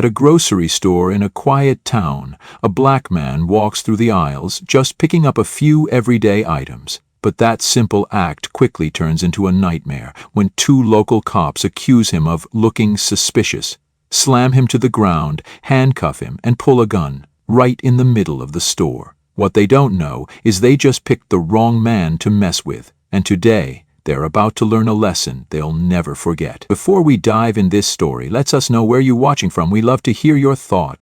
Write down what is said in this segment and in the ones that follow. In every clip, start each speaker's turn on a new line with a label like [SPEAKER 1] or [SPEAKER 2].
[SPEAKER 1] At a grocery store in a quiet town, a black man walks through the aisles, just picking up a few everyday items. But that simple act quickly turns into a nightmare when two local cops accuse him of looking suspicious, slam him to the ground, handcuff him, and pull a gun right in the middle of the store. What they don't know is they just picked the wrong man to mess with, and today, they're about to learn a lesson they'll never forget. Before we dive in this story, let us know where you're watching from. We love to hear your thoughts.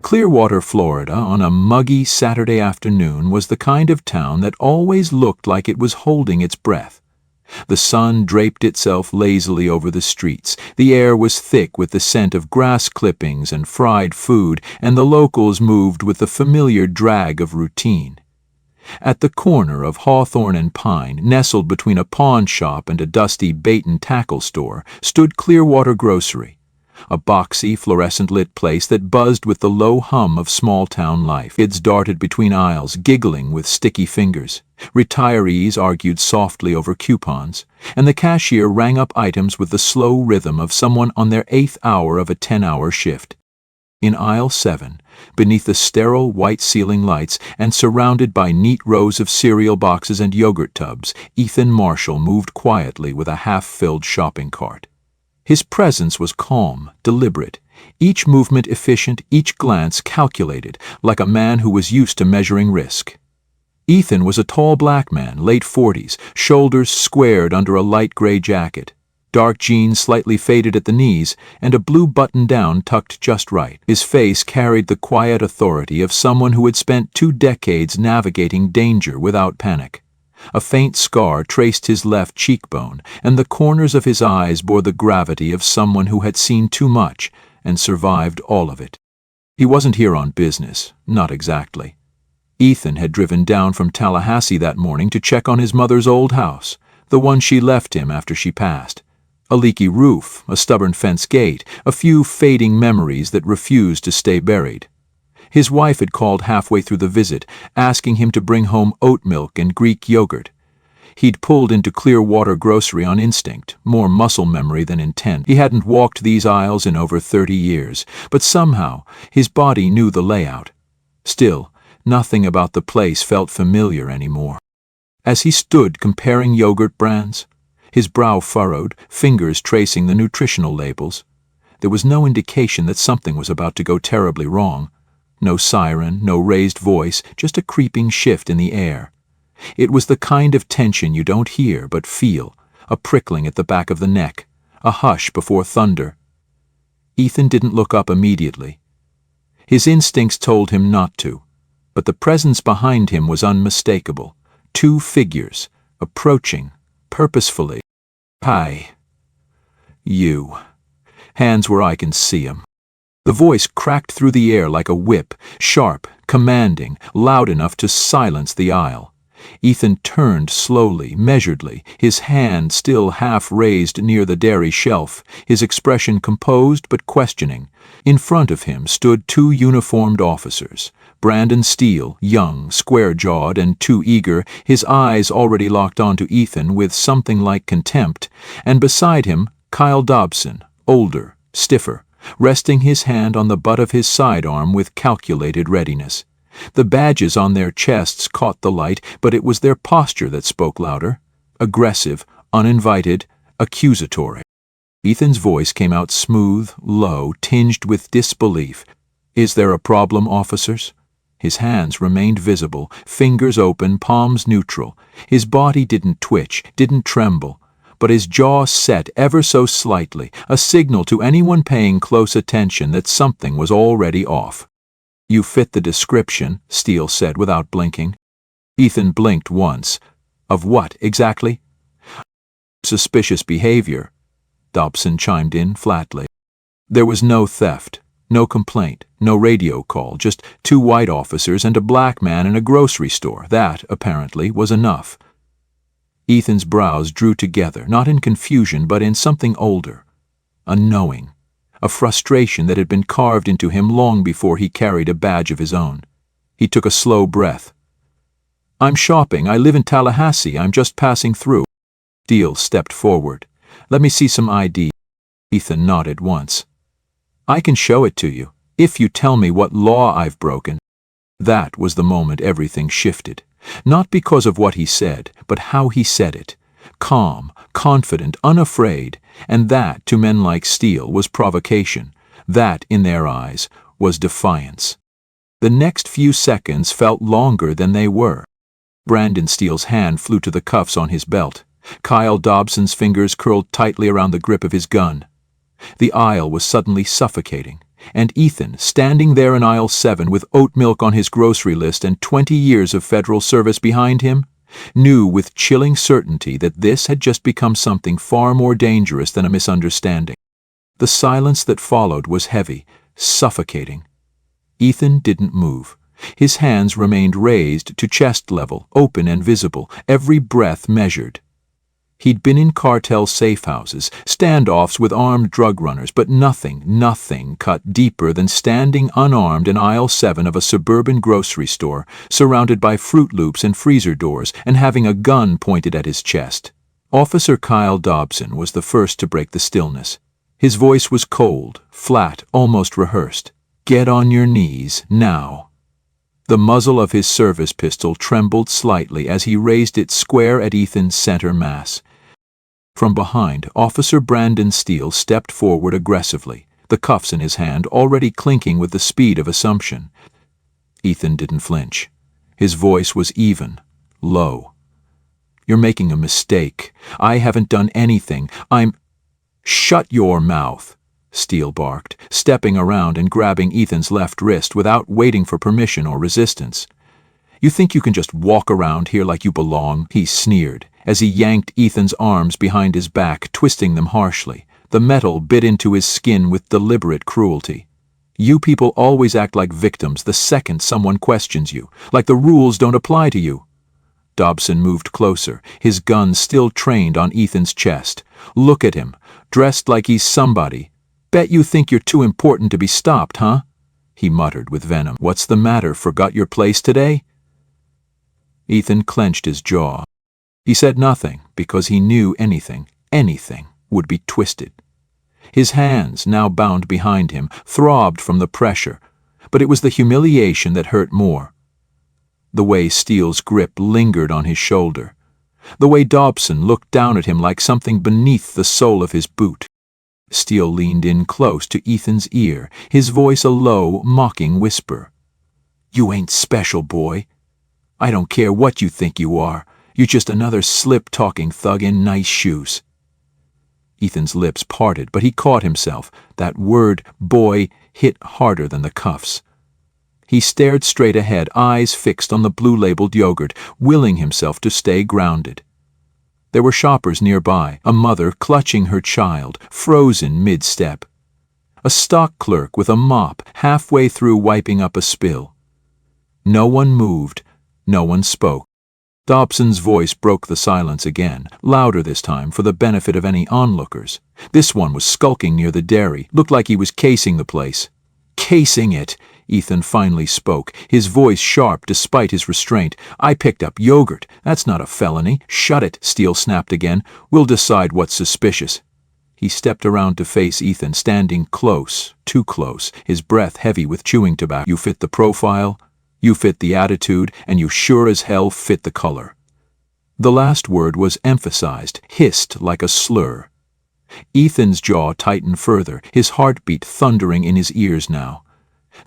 [SPEAKER 1] Clearwater, Florida, on a muggy Saturday afternoon was the kind of town that always looked like it was holding its breath. The sun draped itself lazily over the streets, the air was thick with the scent of grass clippings and fried food, and the locals moved with the familiar drag of routine. At the corner of Hawthorne and Pine, nestled between a pawn shop and a dusty bait-and-tackle store, stood Clearwater Grocery, a boxy, fluorescent-lit place that buzzed with the low hum of small-town life. Kids darted between aisles, giggling with sticky fingers. Retirees argued softly over coupons, and the cashier rang up items with the slow rhythm of someone on their 8th hour of a 10-hour shift. In aisle 7, beneath the sterile white ceiling lights and surrounded by neat rows of cereal boxes and yogurt tubs, Ethan Marshall moved quietly with a half-filled shopping cart. His presence was calm, deliberate, each movement efficient, each glance calculated, like a man who was used to measuring risk. Ethan was a tall black man, late 40s, shoulders squared under a light gray jacket, dark jeans slightly faded at the knees, and a blue button-down tucked just right. His face carried the quiet authority of someone who had spent 2 decades navigating danger without panic. A faint scar traced his left cheekbone, and the corners of his eyes bore the gravity of someone who had seen too much and survived all of it. He wasn't here on business, not exactly. Ethan had driven down from Tallahassee that morning to check on his mother's old house, the one she left him after she passed. A leaky roof, a stubborn fence gate, a few fading memories that refused to stay buried. His wife had called halfway through the visit, asking him to bring home oat milk and Greek yogurt. He'd pulled into Clearwater Grocery on instinct, more muscle memory than intent. He hadn't walked these aisles in over 30 years, but somehow his body knew the layout. Still, nothing about the place felt familiar anymore. As he stood comparing yogurt brands, his brow furrowed, fingers tracing the nutritional labels, there was no indication that something was about to go terribly wrong. No siren, no raised voice, just a creeping shift in the air. It was the kind of tension you don't hear but feel, a prickling at the back of the neck, a hush before thunder. Ethan didn't look up immediately. His instincts told him not to, but the presence behind him was unmistakable. 2 figures, approaching, purposefully. "Hi. You." Hands where I can see 'em. The voice cracked through the air like a whip, sharp, commanding, loud enough to silence the aisle. Ethan turned slowly, measuredly, his hand still half raised near the dairy shelf, his expression composed but questioning. In front of him stood 2 uniformed officers. Brandon Steele, young, square-jawed, and too eager, his eyes already locked onto Ethan with something like contempt, and beside him, Kyle Dobson, older, stiffer, resting his hand on the butt of his sidearm with calculated readiness. The badges on their chests caught the light, but it was their posture that spoke louder. Aggressive, uninvited, accusatory. Ethan's voice came out smooth, low, tinged with disbelief. "Is there a problem, officers?" His hands remained visible, fingers open, palms neutral. His body didn't twitch, didn't tremble, but his jaw set ever so slightly, a signal to anyone paying close attention that something was already off. "You fit the description," Steele said without blinking. Ethan blinked once. "Of what, exactly?" "Suspicious behavior," Dobson chimed in flatly. There was no theft, no complaint, no radio call, just 2 white officers and a black man in a grocery store. That, apparently, was enough. Ethan's brows drew together, not in confusion but in something older, a knowing, a frustration that had been carved into him long before he carried a badge of his own. He took a slow breath. "I'm shopping. I live in Tallahassee. I'm just passing through." Steele stepped forward. "Let me see some ID." Ethan nodded once. "I can show it to you, if you tell me what law I've broken." That was the moment everything shifted. Not because of what he said, but how he said it. Calm, confident, unafraid, and that, to men like Steele, was provocation. That, in their eyes, was defiance. The next few seconds felt longer than they were. Brandon Steele's hand flew to the cuffs on his belt. Kyle Dobson's fingers curled tightly around the grip of his gun. The aisle was suddenly suffocating, and Ethan, standing there in aisle 7 with oat milk on his grocery list and 20 years of federal service behind him, knew with chilling certainty that this had just become something far more dangerous than a misunderstanding. The silence that followed was heavy, suffocating. Ethan didn't move. His hands remained raised to chest level, open and visible, every breath measured. He'd been in cartel safe houses, standoffs with armed drug runners, but nothing cut deeper than standing unarmed in aisle 7 of a suburban grocery store, surrounded by Fruit Loops and freezer doors, and having a gun pointed at his chest. Officer Kyle Dobson was the first to break the stillness. His voice was cold, flat, almost rehearsed. "Get on your knees, now." The muzzle of his service pistol trembled slightly as he raised it square at Ethan's center mass. From behind, Officer Brandon Steele stepped forward aggressively, the cuffs in his hand already clinking with the speed of assumption. Ethan didn't flinch. His voice was even, low. "You're making a mistake. I haven't done anything. I'm—" "Shut your mouth," Steele barked, stepping around and grabbing Ethan's left wrist without waiting for permission or resistance. "You think you can just walk around here like you belong?" he sneered, as he yanked Ethan's arms behind his back, twisting them harshly. The metal bit into his skin with deliberate cruelty. "You people always act like victims the second someone questions you, like the rules don't apply to you." Dobson moved closer, his gun still trained on Ethan's chest. "Look at him, dressed like he's somebody. Bet you think you're too important to be stopped, huh?" he muttered with venom. "What's the matter, forgot your place today?" Ethan clenched his jaw. He said nothing because he knew anything would be twisted. His hands, now bound behind him, throbbed from the pressure, but it was the humiliation that hurt more. The way Steele's grip lingered on his shoulder. The way Dobson looked down at him like something beneath the sole of his boot. Steele leaned in close to Ethan's ear, his voice a low, mocking whisper. "You ain't special, boy. I don't care what you think you are. You're just another slip-talking thug in nice shoes." Ethan's lips parted, but he caught himself. That word, boy, hit harder than the cuffs. He stared straight ahead, eyes fixed on the blue-labeled yogurt, willing himself to stay grounded. There were shoppers nearby, a mother clutching her child, frozen mid-step. A stock clerk with a mop, halfway through wiping up a spill. No one moved, no one spoke. Dobson's voice broke the silence again, louder this time for the benefit of any onlookers. This one was skulking near the dairy, looked like he was casing the place. "Casing it," Ethan finally spoke, his voice sharp despite his restraint. "I picked up yogurt. That's not a felony." "Shut it," Steele snapped again. "We'll decide what's suspicious." He stepped around to face Ethan, standing close, too close, his breath heavy with chewing tobacco. "You fit the profile, you fit the attitude, and you sure as hell fit the color." The last word was emphasized, hissed like a slur. Ethan's jaw tightened further, his heartbeat thundering in his ears now.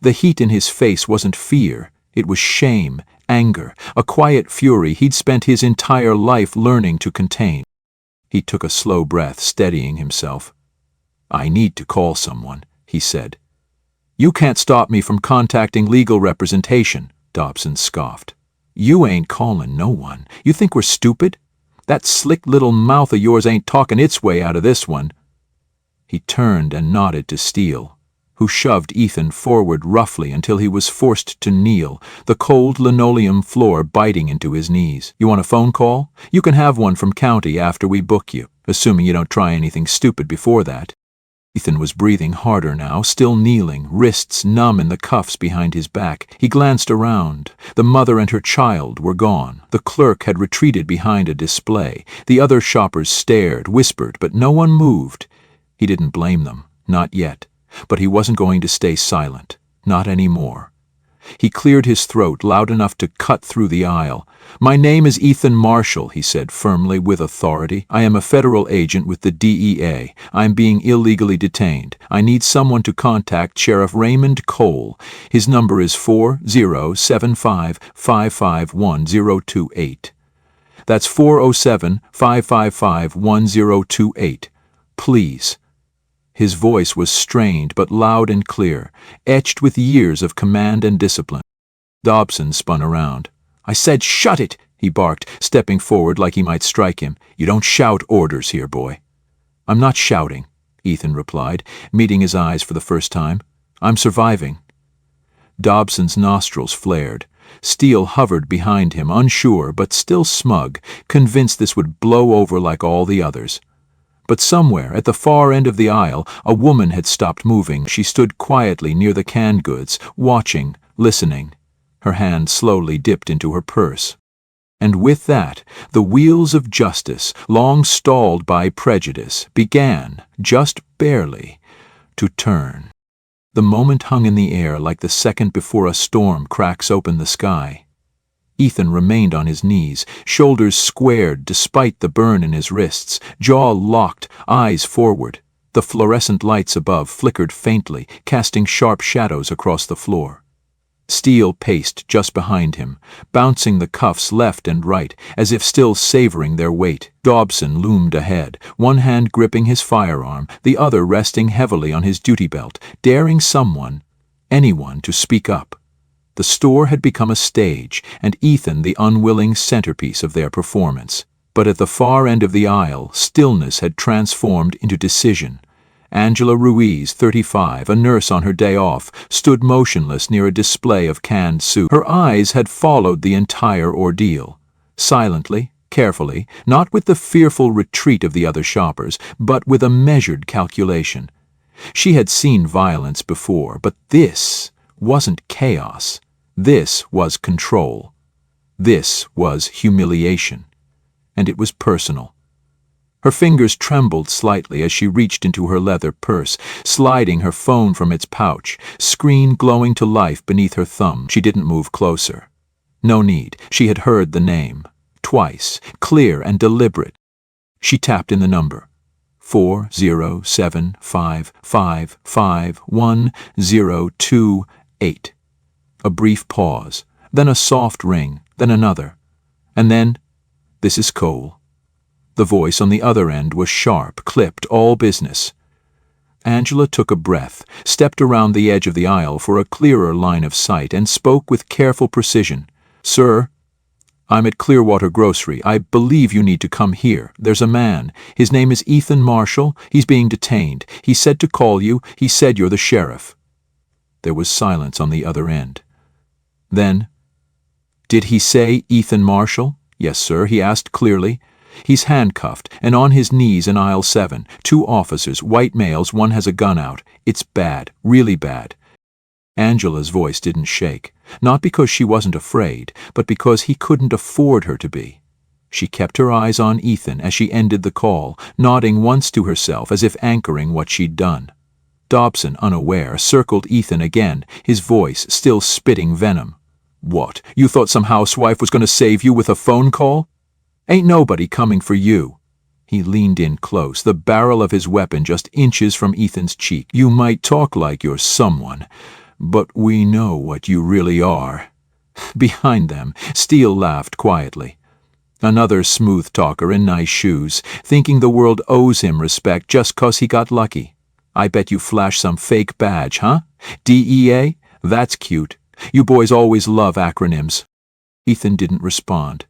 [SPEAKER 1] The heat in his face wasn't fear, it was shame, anger, a quiet fury he'd spent his entire life learning to contain. He took a slow breath, steadying himself. "I need to call someone," he said. "You can't stop me from contacting legal representation," Dobson scoffed. "You ain't calling no one. You think we're stupid? That slick little mouth of yours ain't talking its way out of this one." He turned and nodded to Steele, who shoved Ethan forward roughly until he was forced to kneel, the cold linoleum floor biting into his knees. "You want a phone call? You can have one from county after we book you, assuming you don't try anything stupid before that." Ethan was breathing harder now, still kneeling, wrists numb in the cuffs behind his back. He glanced around. The mother and her child were gone. The clerk had retreated behind a display. The other shoppers stared, whispered, but no one moved. He didn't blame them, not yet, but he wasn't going to stay silent, not anymore. He cleared his throat loud enough to cut through the aisle. "My name is Ethan Marshall," he said firmly, with authority. "I am a federal agent with the DEA. I am being illegally detained. I need someone to contact Sheriff Raymond Cole. His number is 407-555-1028. That's 407-555-1028. Please." His voice was strained but loud and clear, etched with years of command and discipline. Dobson spun around. "I said shut it!" he barked, stepping forward like he might strike him. "You don't shout orders here, boy." "I'm not shouting," Ethan replied, meeting his eyes for the first time. "I'm surviving." Dobson's nostrils flared. Steele hovered behind him, unsure but still smug, convinced this would blow over like all the others. But somewhere, at the far end of the aisle, a woman had stopped moving. She stood quietly near the canned goods, watching, listening. Her hand slowly dipped into her purse. And with that, the wheels of justice, long stalled by prejudice, began, just barely, to turn. The moment hung in the air like the second before a storm cracks open the sky. Ethan remained on his knees, shoulders squared despite the burn in his wrists, jaw locked, eyes forward. The fluorescent lights above flickered faintly, casting sharp shadows across the floor. Steele paced just behind him, bouncing the cuffs left and right, as if still savoring their weight. Dobson loomed ahead, one hand gripping his firearm, the other resting heavily on his duty belt, daring someone, anyone, to speak up. The store had become a stage, and Ethan the unwilling centerpiece of their performance. But at the far end of the aisle, stillness had transformed into decision. Angela Ruiz, 35, a nurse on her day off, stood motionless near a display of canned soup. Her eyes had followed the entire ordeal. Silently, carefully, not with the fearful retreat of the other shoppers, but with a measured calculation. She had seen violence before, but this wasn't chaos. This was control. This was humiliation. And it was personal. Her fingers trembled slightly as she reached into her leather purse, sliding her phone from its pouch, screen glowing to life beneath her thumb. She didn't move closer. No need. She had heard the name. Twice, clear and deliberate. She tapped in the number. 407-555-1028. A brief pause, then a soft ring, then another. And then, "This is Cole." The voice on the other end was sharp, clipped, all business. Angela took a breath, stepped around the edge of the aisle for a clearer line of sight, and spoke with careful precision. "Sir, I'm at Clearwater Grocery. I believe you need to come here. There's a man. His name is Ethan Marshall. He's being detained. He said to call you. He said you're the sheriff." There was silence on the other end. Then, "Did he say Ethan Marshall?" "Yes, sir," he asked clearly. "He's handcuffed and on his knees in aisle 7. 2 officers, white males, one has a gun out. It's bad, really bad." Angela's voice didn't shake, not because she wasn't afraid, but because he couldn't afford her to be. She kept her eyes on Ethan as she ended the call, nodding once to herself as if anchoring what she'd done. Dobson, unaware, circled Ethan again, his voice still spitting venom. "What, you thought some housewife was going to save you with a phone call? Ain't nobody coming for you." He leaned in close, the barrel of his weapon just inches from Ethan's cheek. "You might talk like you're someone, but we know what you really are." Behind them, Steele laughed quietly. Another smooth talker in nice shoes, thinking the world owes him respect just 'cause he got lucky. "I bet you flash some fake badge, huh? DEA? That's cute. You boys always love acronyms." Ethan didn't respond.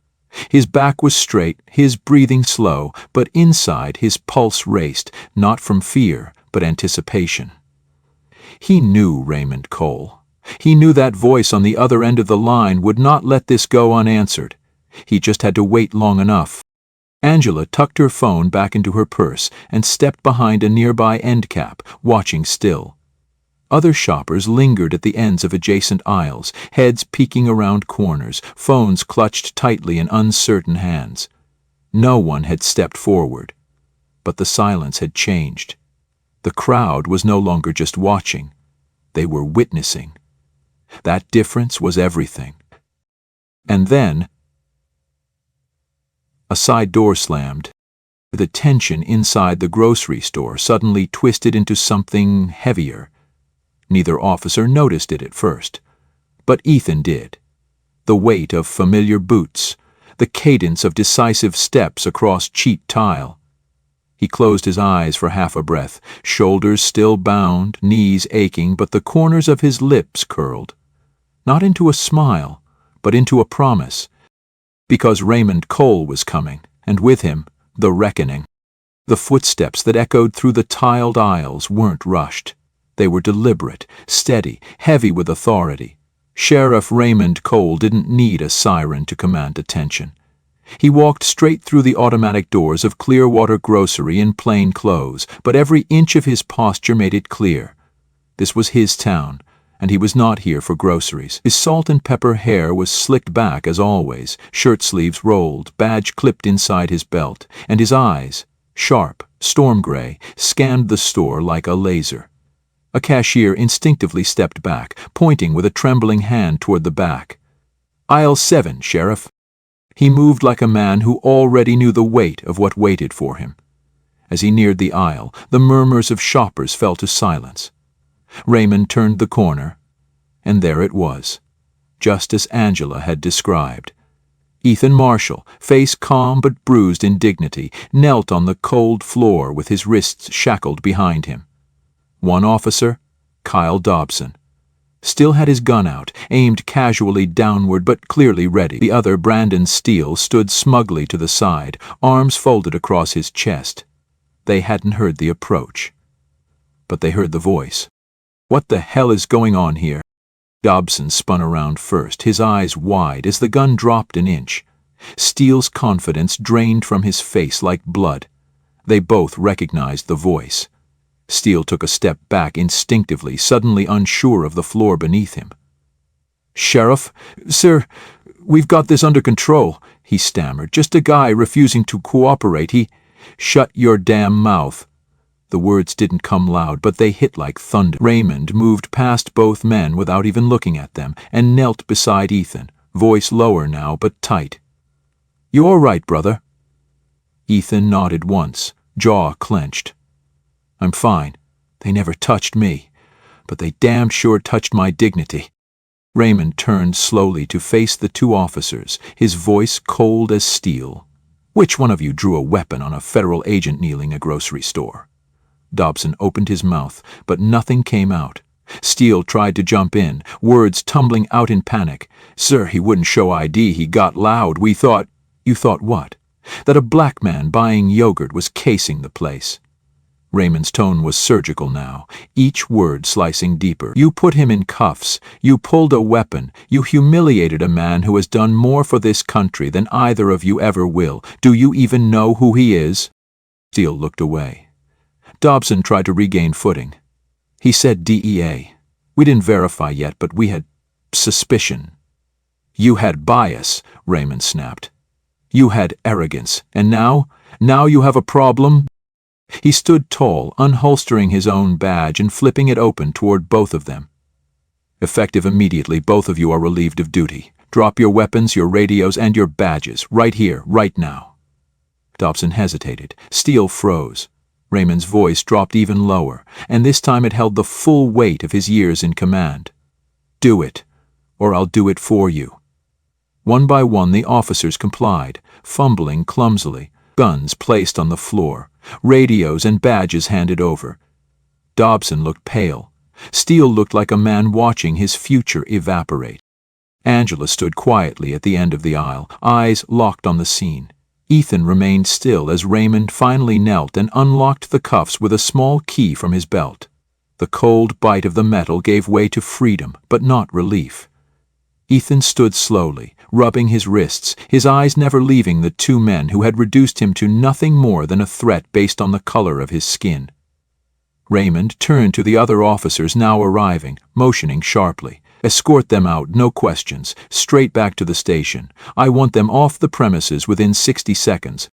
[SPEAKER 1] His back was straight, his breathing slow, but inside his pulse raced, not from fear, but anticipation. He knew Raymond Cole. He knew that voice on the other end of the line would not let this go unanswered. He just had to wait long enough. Angela tucked her phone back into her purse and stepped behind a nearby end cap, watching still. Other shoppers lingered at the ends of adjacent aisles, heads peeking around corners, phones clutched tightly in uncertain hands. No one had stepped forward. But the silence had changed. The crowd was no longer just watching. They were witnessing. That difference was everything. And then, a side door slammed. The tension inside the grocery store suddenly twisted into something heavier. Neither officer noticed it at first, but Ethan did. The weight of familiar boots, the cadence of decisive steps across cheap tile. He closed his eyes for half a breath, shoulders still bound, knees aching, but the corners of his lips curled. Not into a smile, but into a promise. Because Raymond Cole was coming, and with him, the reckoning. The footsteps that echoed through the tiled aisles weren't rushed. They were deliberate, steady, heavy with authority. Sheriff Raymond Cole didn't need a siren to command attention. He walked straight through the automatic doors of Clearwater Grocery in plain clothes, but every inch of his posture made it clear. This was his town, and he was not here for groceries. His salt and pepper hair was slicked back as always, shirt sleeves rolled, badge clipped inside his belt, and his eyes, sharp, storm gray, scanned the store like a laser. A cashier instinctively stepped back, pointing with a trembling hand toward the back. "Aisle 7, Sheriff." He moved like a man who already knew the weight of what waited for him. As he neared the aisle, the murmurs of shoppers fell to silence. Raymond turned the corner, and there it was, just as Angela had described. Ethan Marshall, face calm but bruised in dignity, knelt on the cold floor with his wrists shackled behind him. One officer, Kyle Dobson, still had his gun out, aimed casually downward but clearly ready. The other, Brandon Steele, stood smugly to the side, arms folded across his chest. They hadn't heard the approach, but they heard the voice. "What the hell is going on here?" Dobson spun around first, his eyes wide as the gun dropped an inch. Steele's confidence drained from his face like blood. They both recognized the voice. Steele took a step back instinctively, suddenly unsure of the floor beneath him. "Sheriff, sir, we've got this under control," he stammered. "Just a guy refusing to cooperate. He—" "Shut your damn mouth." The words didn't come loud, but they hit like thunder. Raymond moved past both men without even looking at them, and knelt beside Ethan, voice lower now but tight. "You all right, brother?" Ethan nodded once, jaw clenched. "I'm fine. They never touched me, but they damn sure touched my dignity." Raymond turned slowly to face the two officers, his voice cold as steel. "Which one of you drew a weapon on a federal agent kneeling in a grocery store?" Dobson opened his mouth, but nothing came out. Steele tried to jump in, words tumbling out in panic. "Sir, he wouldn't show ID. He got loud. We thought—" "You thought what?" "That a black man buying yogurt was casing the place." Raymond's tone was surgical now, each word slicing deeper. "You put him in cuffs. You pulled a weapon. You humiliated a man who has done more for this country than either of you ever will. Do you even know who he is?" Steele looked away. Dobson tried to regain footing. "He said DEA. We didn't verify yet, but we had suspicion." "You had bias," Raymond snapped. "You had arrogance. And now you have a problem?" He stood tall, unholstering his own badge and flipping it open toward both of them. "Effective immediately, both of you are relieved of duty. Drop your weapons, your radios, and your badges, right here, right now." Dobson hesitated. Steele froze. Raymond's voice dropped even lower, and this time it held the full weight of his years in command. "Do it, or I'll do it for you." One by one the officers complied, fumbling clumsily, guns placed on the floor, radios and badges handed over. Dobson looked pale. Steele looked like a man watching his future evaporate. Angela stood quietly at the end of the aisle, eyes locked on the scene. Ethan remained still as Raymond finally knelt and unlocked the cuffs with a small key from his belt. The cold bite of the metal gave way to freedom, but not relief. Ethan stood slowly, rubbing his wrists, his eyes never leaving the two men who had reduced him to nothing more than a threat based on the color of his skin. Raymond turned to the other officers now arriving, motioning sharply. "Escort them out, no questions, straight back to the station. I want them off the premises within 60 seconds.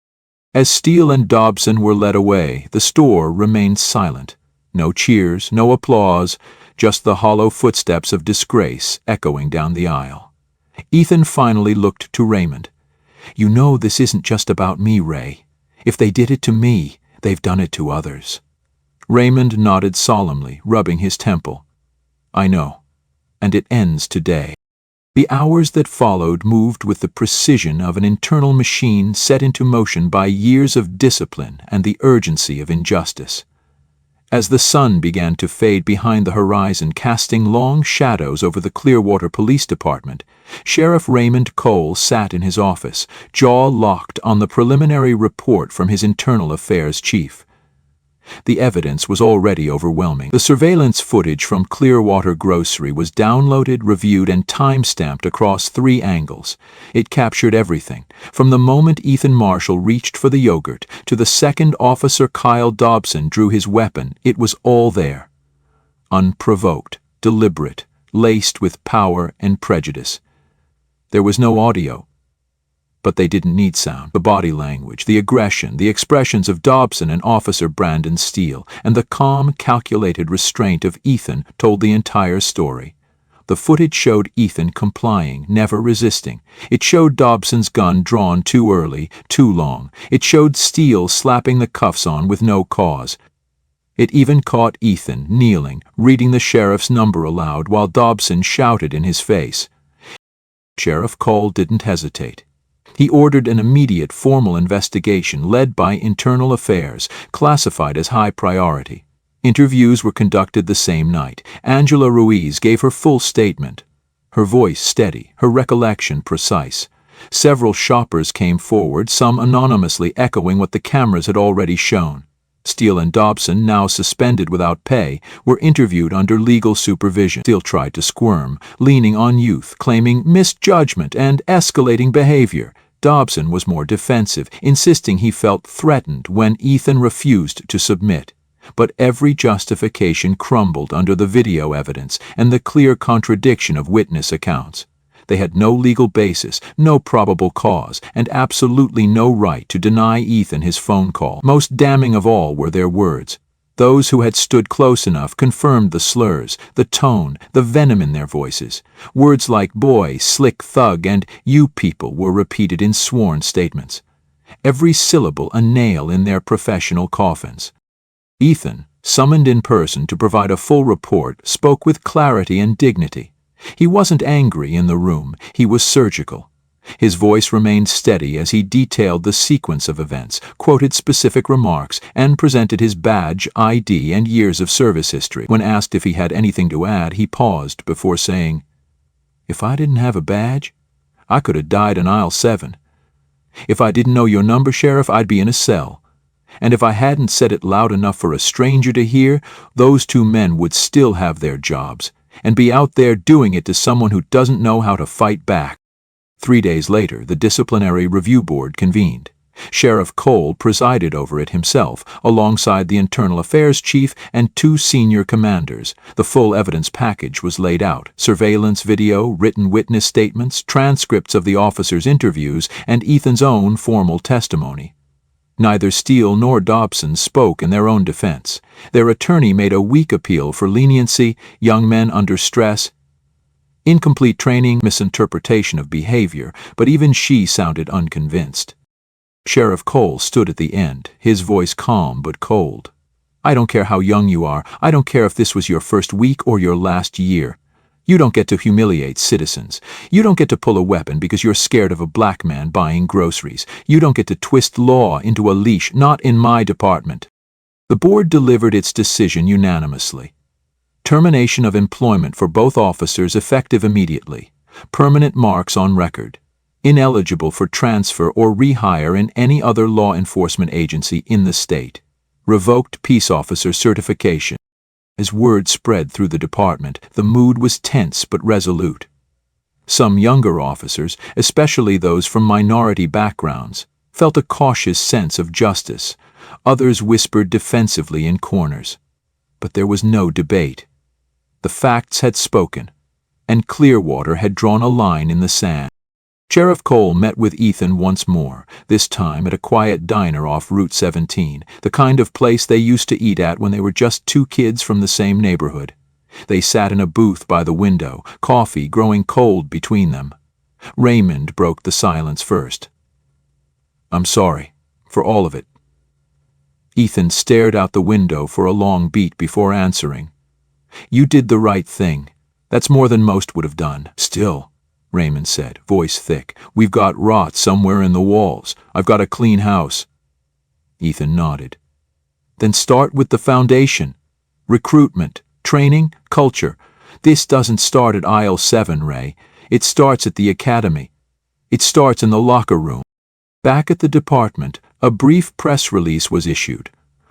[SPEAKER 1] As Steele and Dobson were led away, the store remained silent. No cheers, no applause, just the hollow footsteps of disgrace echoing down the aisle. Ethan finally looked to Raymond. "You know this isn't just about me, Ray. If they did it to me, they've done it to others." Raymond nodded solemnly, rubbing his temple. "I know, and it ends today." The hours that followed moved with the precision of an internal machine set into motion by years of discipline and the urgency of injustice. As the sun began to fade behind the horizon, casting long shadows over the Clearwater Police Department, Sheriff Raymond Cole sat in his office, jaw locked on the preliminary report from his internal affairs chief. The evidence was already overwhelming. The surveillance footage from Clearwater Grocery was downloaded, reviewed, and time-stamped across 3 angles. It captured everything, from the moment Ethan Marshall reached for the yogurt to the second Officer Kyle Dobson drew his weapon. It was all there. Unprovoked, deliberate, laced with power and prejudice. There was no audio. But they didn't need sound. The body language, the aggression, the expressions of Dobson and Officer Brandon Steele, and the calm, calculated restraint of Ethan told the entire story. The footage showed Ethan complying, never resisting. It showed Dobson's gun drawn too early, too long. It showed Steele slapping the cuffs on with no cause. It even caught Ethan kneeling, reading the sheriff's number aloud while Dobson shouted in his face. Sheriff Cole didn't hesitate. He ordered an immediate formal investigation led by Internal Affairs, classified as high priority. Interviews were conducted the same night. Angela Ruiz gave her full statement, her voice steady, her recollection precise. Several shoppers came forward, some anonymously echoing what the cameras had already shown. Steele and Dobson, now suspended without pay, were interviewed under legal supervision. Steele tried to squirm, leaning on youth, claiming misjudgment and escalating behavior. Dobson was more defensive, insisting he felt threatened when Ethan refused to submit. But every justification crumbled under the video evidence and the clear contradiction of witness accounts. They had no legal basis, no probable cause, and absolutely no right to deny Ethan his phone call. Most damning of all were their words. Those who had stood close enough confirmed the slurs, the tone, the venom in their voices. Words like boy, slick thug, and you people were repeated in sworn statements. Every syllable a nail in their professional coffins. Ethan, summoned in person to provide a full report, spoke with clarity and dignity. He wasn't angry in the room, he was surgical. His voice remained steady as he detailed the sequence of events, quoted specific remarks, and presented his badge, ID, and years of service history. When asked if he had anything to add, he paused before saying, "If I didn't have a badge, I could have died in aisle 7. If I didn't know your number, Sheriff, I'd be in a cell. And if I hadn't said it loud enough for a stranger to hear, those 2 men would still have their jobs, and be out there doing it to someone who doesn't know how to fight back." 3 days later, the Disciplinary Review Board convened. Sheriff Cole presided over it himself, alongside the Internal Affairs Chief and 2 senior commanders. The full evidence package was laid out: surveillance video, written witness statements, transcripts of the officers' interviews, and Ethan's own formal testimony. Neither Steele nor Dobson spoke in their own defense. Their attorney made a weak appeal for leniency, young men under stress, incomplete training, misinterpretation of behavior, but even she sounded unconvinced. Sheriff Cole stood at the end, his voice calm but cold. "I don't care how young you are. I don't care if this was your first week or your last year. You don't get to humiliate citizens. You don't get to pull a weapon because you're scared of a black man buying groceries. You don't get to twist law into a leash, not in my department." The board delivered its decision unanimously. Termination of employment for both officers effective immediately. Permanent marks on record. Ineligible for transfer or rehire in any other law enforcement agency in the state. Revoked peace officer certification. As word spread through the department, the mood was tense but resolute. Some younger officers, especially those from minority backgrounds, felt a cautious sense of justice. Others whispered defensively in corners. But there was no debate. The facts had spoken, and Clearwater had drawn a line in the sand. Sheriff Cole met with Ethan once more, this time at a quiet diner off Route 17, the kind of place they used to eat at when they were just two kids from the same neighborhood. They sat in a booth by the window, coffee growing cold between them. Raymond broke the silence first. "I'm sorry, for all of it." Ethan stared out the window for a long beat before answering. "You did the right thing. That's more than most would have done." "Still," Raymond said, voice thick, "we've got rot somewhere in the walls. I've got a clean house." Ethan nodded. "Then start with the foundation. Recruitment, training, culture. This doesn't start at aisle 7, Ray. It starts at the academy. It starts in the locker room." Back at the department, a brief press release was issued.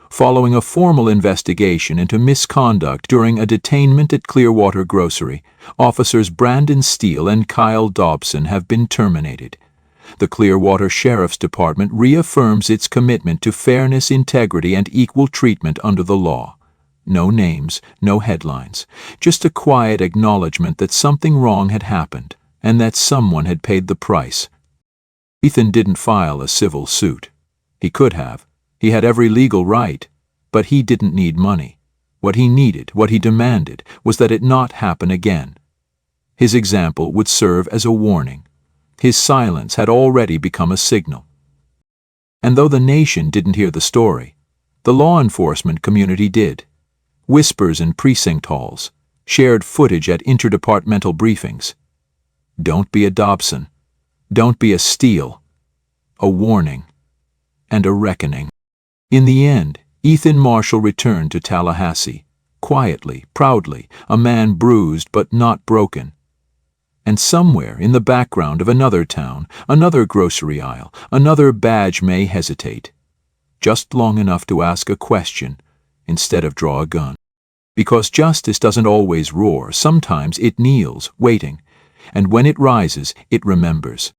[SPEAKER 1] Following a formal investigation into misconduct during a detainment at Clearwater Grocery, officers Brandon Steele and Kyle Dobson have been terminated. The Clearwater Sheriff's Department reaffirms its commitment to fairness, integrity, and equal treatment under the law. No names, no headlines, just a quiet acknowledgement that something wrong had happened and that someone had paid the price. Ethan didn't file a civil suit. He could have. He had every legal right, but he didn't need money. What he needed, what he demanded, was that it not happen again. His example would serve as a warning. His silence had already become a signal. And though the nation didn't hear the story, the law enforcement community did. Whispers in precinct halls, shared footage at interdepartmental briefings. Don't be a Dobson. Don't be a Steele. A warning. And a reckoning. In the end, Ethan Marshall returned to Tallahassee, quietly, proudly, a man bruised but not broken. And somewhere in the background of another town, another grocery aisle, another badge may hesitate, just long enough to ask a question instead of draw a gun. Because justice doesn't always roar, sometimes it kneels, waiting, and when it rises, it remembers.